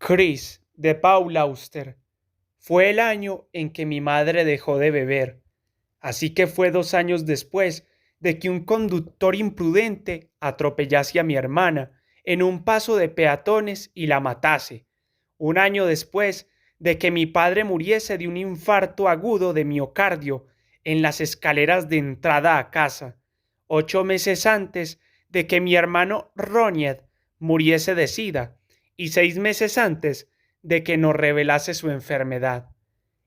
Chris, de Paul Auster. Fue el año en que mi madre dejó de beber, así que fue 2 años después de que un conductor imprudente atropellase a mi hermana en un paso de peatones y la matase. Un año después de que mi padre muriese de un infarto agudo de miocardio en las escaleras de entrada a casa. 8 meses antes de que mi hermano Ronald muriese de sida y 6 meses antes de que nos revelase su enfermedad.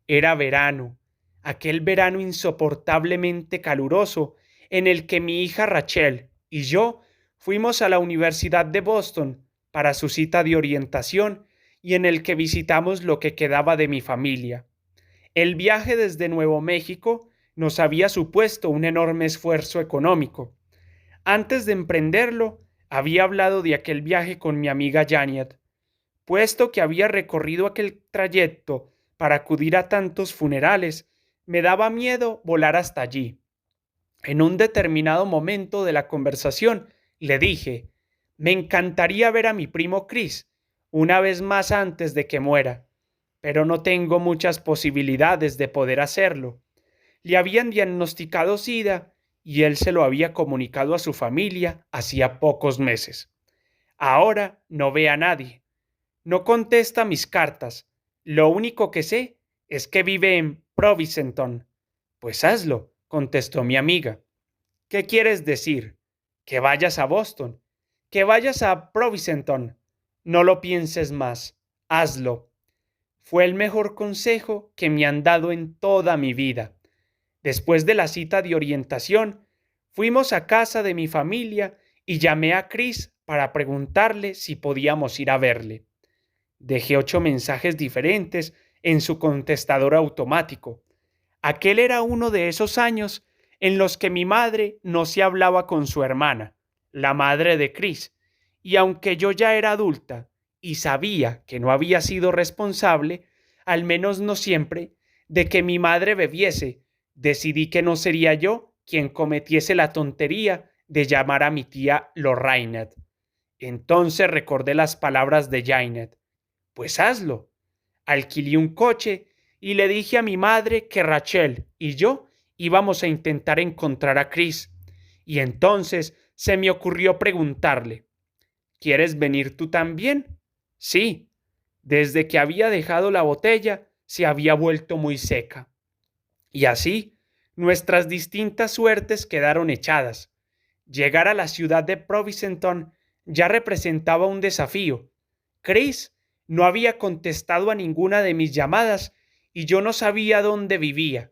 Era verano, aquel verano insoportablemente caluroso en el que mi hija Rachel y yo fuimos a la Universidad de Boston para su cita de orientación y en el que visitamos lo que quedaba de mi familia. El viaje desde Nuevo México nos había supuesto un enorme esfuerzo económico. Antes de emprenderlo, había hablado de aquel viaje con mi amiga Janet. Puesto que había recorrido aquel trayecto para acudir a tantos funerales, me daba miedo volar hasta allí. En un determinado momento de la conversación, le dije, me encantaría ver a mi primo Chris una vez más antes de que muera, pero no tengo muchas posibilidades de poder hacerlo. Le habían diagnosticado SIDA y él se lo había comunicado a su familia hacía pocos meses. Ahora no ve a nadie. No contesta mis cartas. Lo único que sé es que vive en Provincetown. Pues hazlo, contestó mi amiga. ¿Qué quieres decir? Que vayas a Boston. Que vayas a Provincetown. No lo pienses más. Hazlo. Fue el mejor consejo que me han dado en toda mi vida. Después de la cita de orientación, fuimos a casa de mi familia y llamé a Chris para preguntarle si podíamos ir a verle. Dejé 8 mensajes diferentes en su contestador automático. Aquel era uno de esos años en los que mi madre no se hablaba con su hermana, la madre de Chris, y aunque yo ya era adulta y sabía que no había sido responsable, al menos no siempre, de que mi madre bebiese, decidí que no sería yo quien cometiese la tontería de llamar a mi tía Lorraine. Entonces recordé las palabras de Janet. Pues hazlo. Alquilé un coche y le dije a mi madre que Rachel y yo íbamos a intentar encontrar a Chris. Y entonces se me ocurrió preguntarle, ¿quieres venir tú también? Sí. Desde que había dejado la botella, se había vuelto muy seca. Y así, nuestras distintas suertes quedaron echadas. Llegar a la ciudad de Provincetown ya representaba un desafío. Chris no había contestado a ninguna de mis llamadas y yo no sabía dónde vivía.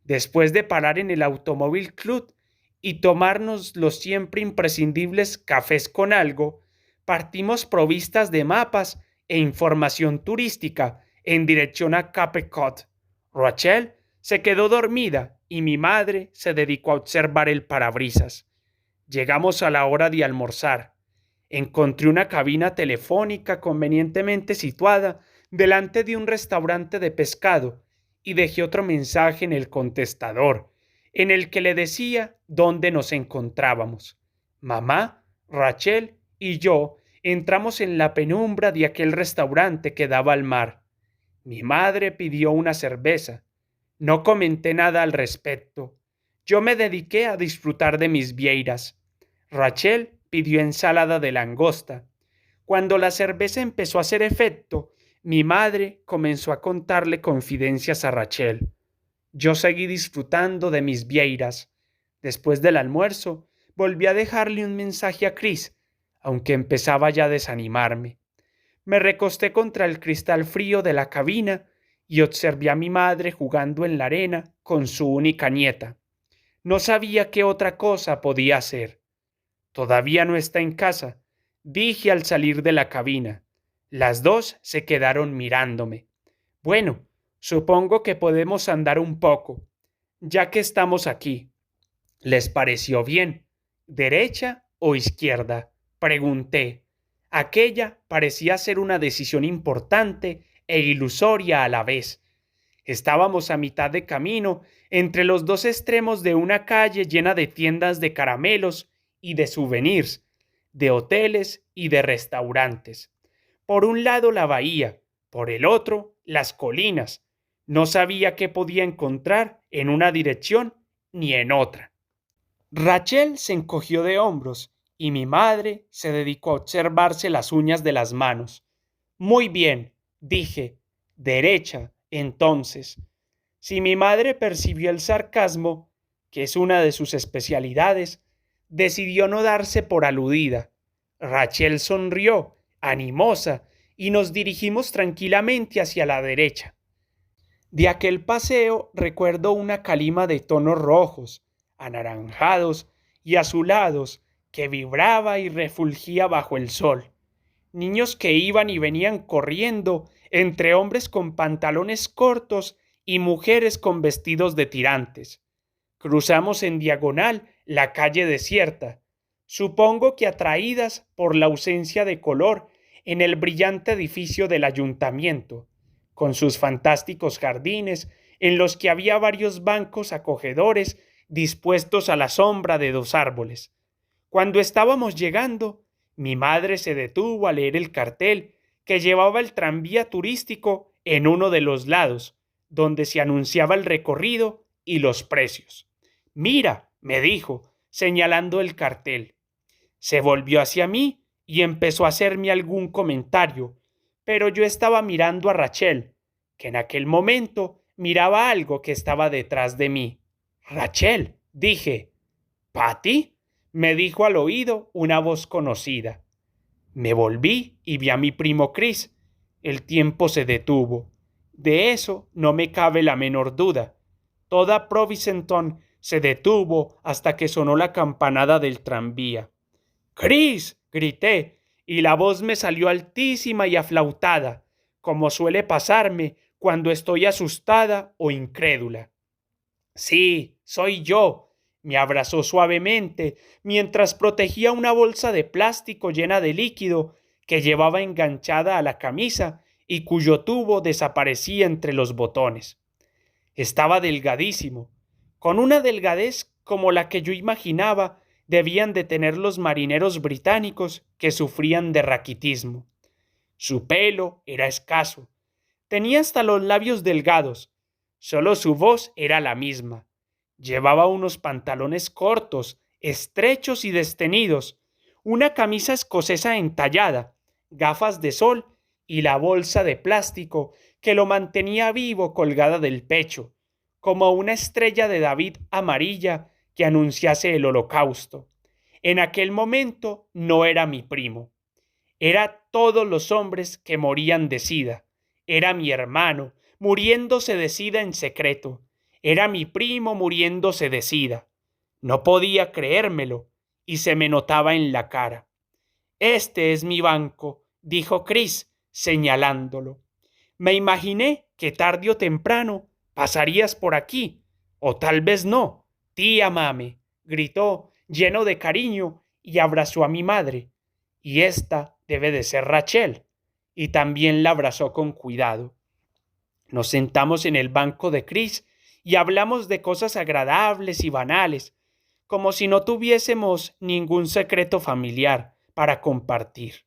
Después de parar en el Automóvil Club y tomarnos los siempre imprescindibles cafés con algo, partimos provistas de mapas e información turística en dirección a Cape Cod. Rachel se quedó dormida y mi madre se dedicó a observar el parabrisas. Llegamos a la hora de almorzar. Encontré una cabina telefónica convenientemente situada delante de un restaurante de pescado y dejé otro mensaje en el contestador, en el que le decía dónde nos encontrábamos. Mamá, Rachel y yo entramos en la penumbra de aquel restaurante que daba al mar. Mi madre pidió una cerveza. No comenté nada al respecto. Yo me dediqué a disfrutar de mis vieiras. Rachel pidió ensalada de langosta. Cuando la cerveza empezó a hacer efecto, mi madre comenzó a contarle confidencias a Rachel. Yo seguí disfrutando de mis vieiras. Después del almuerzo, volví a dejarle un mensaje a Chris, aunque empezaba ya a desanimarme. Me recosté contra el cristal frío de la cabina y observé a mi madre jugando en la arena con su única nieta. No sabía qué otra cosa podía hacer. Todavía no está en casa, dije al salir de la cabina. Las dos se quedaron mirándome. Bueno, supongo que podemos andar un poco, ya que estamos aquí. ¿Les pareció bien? ¿Derecha o izquierda? Pregunté. Aquella parecía ser una decisión importante e ilusoria a la vez. Estábamos a mitad de camino entre los dos extremos de una calle llena de tiendas de caramelos y de souvenirs, de hoteles y de restaurantes. Por un lado la bahía, por el otro las colinas. No sabía qué podía encontrar en una dirección ni en otra. Rachel se encogió de hombros y mi madre se dedicó a observarse las uñas de las manos. Muy bien, dije, derecha, entonces. Si mi madre percibió el sarcasmo, que es una de sus especialidades, decidió no darse por aludida. Rachel sonrió, animosa, y nos dirigimos tranquilamente hacia la derecha. De aquel paseo recuerdo una calima de tonos rojos, anaranjados y azulados que vibraba y refulgía bajo el sol. Niños que iban y venían corriendo entre hombres con pantalones cortos y mujeres con vestidos de tirantes. Cruzamos en diagonal la calle desierta, supongo que atraídas por la ausencia de color en el brillante edificio del ayuntamiento, con sus fantásticos jardines en los que había varios bancos acogedores dispuestos a la sombra de dos árboles. Cuando estábamos llegando, mi madre se detuvo a leer el cartel que llevaba el tranvía turístico en uno de los lados, donde se anunciaba el recorrido y los precios. Mira, me dijo, señalando el cartel. Se volvió hacia mí y empezó a hacerme algún comentario, pero yo estaba mirando a Rachel, que en aquel momento miraba algo que estaba detrás de mí. Rachel, dije. ¿Patty? Me dijo al oído una voz conocida. Me volví y vi a mi primo Chris. El tiempo se detuvo. De eso no me cabe la menor duda. Toda Provincetown se detuvo hasta que sonó la campanada del tranvía. ¡Chris! Grité, y la voz me salió altísima y aflautada, como suele pasarme cuando estoy asustada o incrédula. Sí, soy yo. Me abrazó suavemente mientras protegía una bolsa de plástico llena de líquido que llevaba enganchada a la camisa y cuyo tubo desaparecía entre los botones. Estaba delgadísimo, con una delgadez como la que yo imaginaba debían de tener los marineros británicos que sufrían de raquitismo. Su pelo era escaso, tenía hasta los labios delgados, solo su voz era la misma. Llevaba unos pantalones cortos, estrechos y destenidos, una camisa escocesa entallada, gafas de sol y la bolsa de plástico que lo mantenía vivo colgada del pecho, como una estrella de David amarilla que anunciase el holocausto. En aquel momento no era mi primo. Era todos los hombres que morían de sida. Era mi hermano, muriéndose de sida en secreto. Era mi primo muriéndose de sida. No podía creérmelo, y se me notaba en la cara. Este es mi banco, dijo Chris, señalándolo. Me imaginé que tarde o temprano pasarías por aquí, o tal vez no. Tía Mame, gritó, lleno de cariño, y abrazó a mi madre. Y esta debe de ser Rachel. Y también la abrazó con cuidado. Nos sentamos en el banco de Chris y hablamos de cosas agradables y banales, como si no tuviésemos ningún secreto familiar para compartir.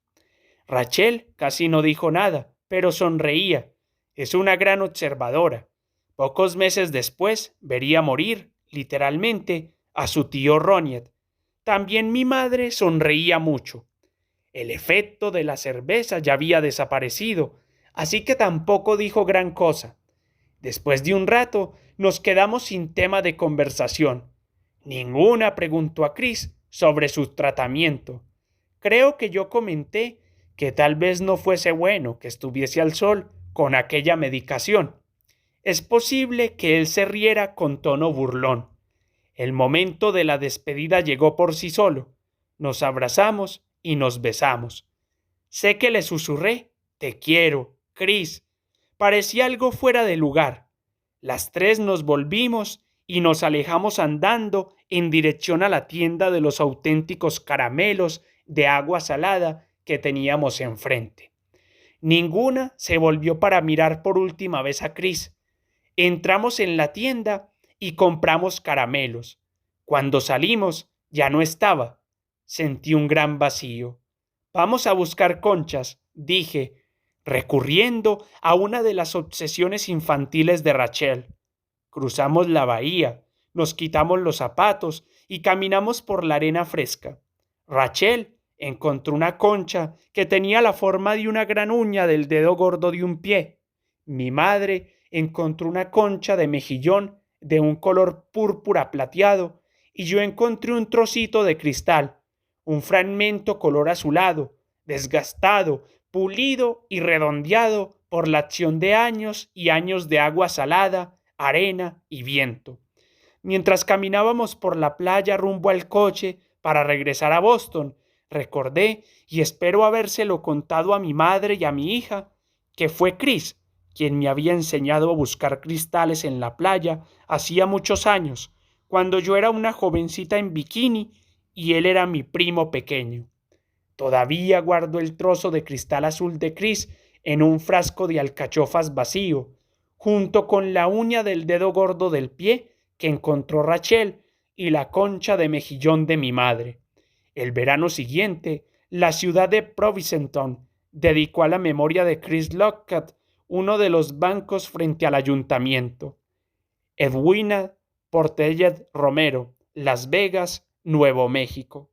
Rachel casi no dijo nada, pero sonreía. Es una gran observadora. Pocos meses después vería morir, literalmente, a su tío Roniet. También mi madre sonreía mucho. El efecto de la cerveza ya había desaparecido, así que tampoco dijo gran cosa. Después de un rato nos quedamos sin tema de conversación. Ninguna preguntó a Chris sobre su tratamiento. Creo que yo comenté que tal vez no fuese bueno que estuviese al sol con aquella medicación. Es posible que él se riera con tono burlón. El momento de la despedida llegó por sí solo. Nos abrazamos y nos besamos. Sé que le susurré, te quiero, Chris. Parecía algo fuera de lugar. Las tres nos volvimos y nos alejamos andando en dirección a la tienda de los auténticos caramelos de agua salada que teníamos enfrente. Ninguna se volvió para mirar por última vez a Chris. Entramos en la tienda y compramos caramelos. Cuando salimos ya no estaba. Sentí un gran vacío. Vamos a buscar conchas, dije, recurriendo a una de las obsesiones infantiles de Rachel. Cruzamos la bahía, nos quitamos los zapatos y caminamos por la arena fresca. Rachel encontró una concha que tenía la forma de una gran uña del dedo gordo de un pie. Mi madre encontró una concha de mejillón de un color púrpura plateado y yo encontré un trocito de cristal, un fragmento color azulado, desgastado, pulido y redondeado por la acción de años y años de agua salada, arena y viento. Mientras caminábamos por la playa rumbo al coche para regresar a Boston, recordé, y espero habérselo contado a mi madre y a mi hija, que fue Chris quien me había enseñado a buscar cristales en la playa hacía muchos años, cuando yo era una jovencita en bikini y él era mi primo pequeño. Todavía guardo el trozo de cristal azul de Chris en un frasco de alcachofas vacío, junto con la uña del dedo gordo del pie que encontró Rachel y la concha de mejillón de mi madre. El verano siguiente, la ciudad de Provincetown dedicó a la memoria de Chris Lockhart uno de los bancos frente al ayuntamiento. Edwina Portellet Romero, Las Vegas, Nuevo México.